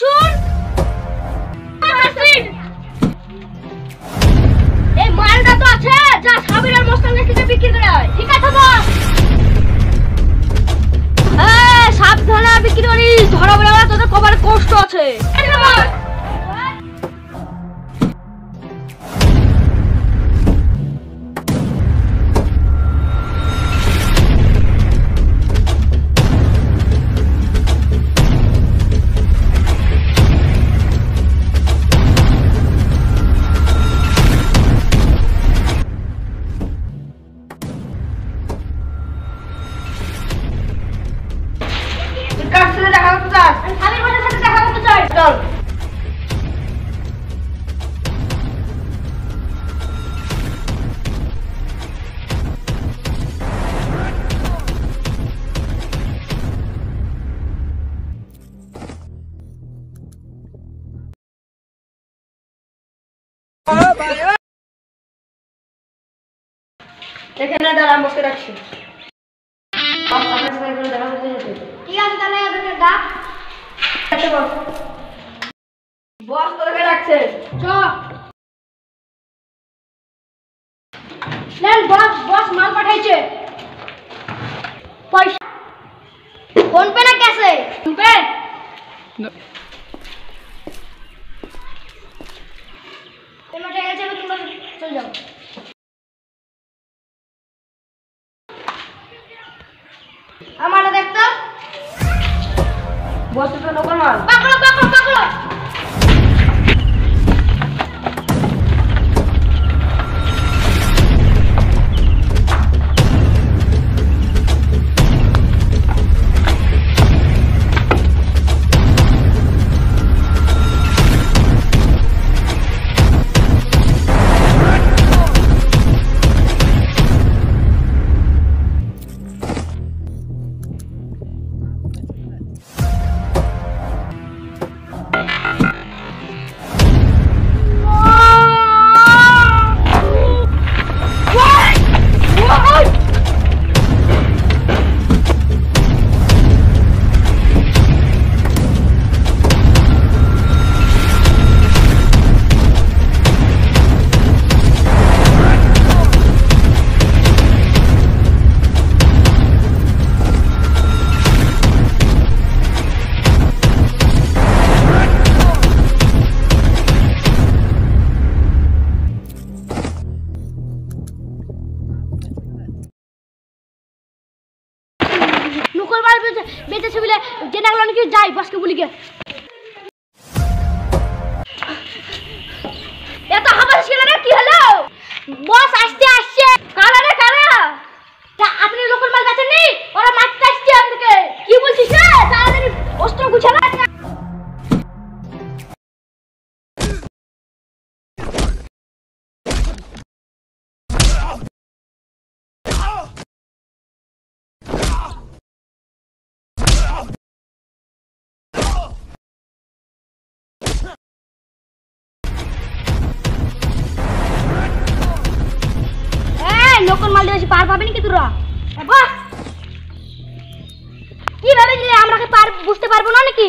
শুন এই মালটা তো আছে যা সাবির আর মোস্তান থেকে বিক্রি করে হয়। ঠিক আছে বস? সাবধানে বিক্রি করি, ধরা বলে তোদের কবার কষ্ট আছে। এখানে দাঁড়া, বসে রাখছি। ঠিক আছে তাহলে এদেরকে ডাক। বস তোদেরকে ডাকছে, চ। বস বস মাল পাঠাইছে। পয়সা ফোন পে না ক্যাশে? Phone pay. পেমেন্ট হয়ে গেছে, তোমরা চলে যাও। আমার দেখতো বস তো লোকাল মাল। পাকড়ো পাকড়ো পাকড়ো। বেঁচেছে বলে জেনে গেল নাকি, যাই বসকে বলি গে। এত হাবাস ছিল না, কি হলো? বস আসতে আসছে। কারা রে কারা? আপনি লোকাল মাল বেচেন নি? ওরা মারতে আসছে আপনাকে। কি বলছিস রে? তাড়াতাড়ি অস্ত্র গুছানো। লোকাল মাল দিয়ে পার পাবেন কি তোরা? বস কি ভাবে আমরা পার বুঝতে পারবো না নাকি?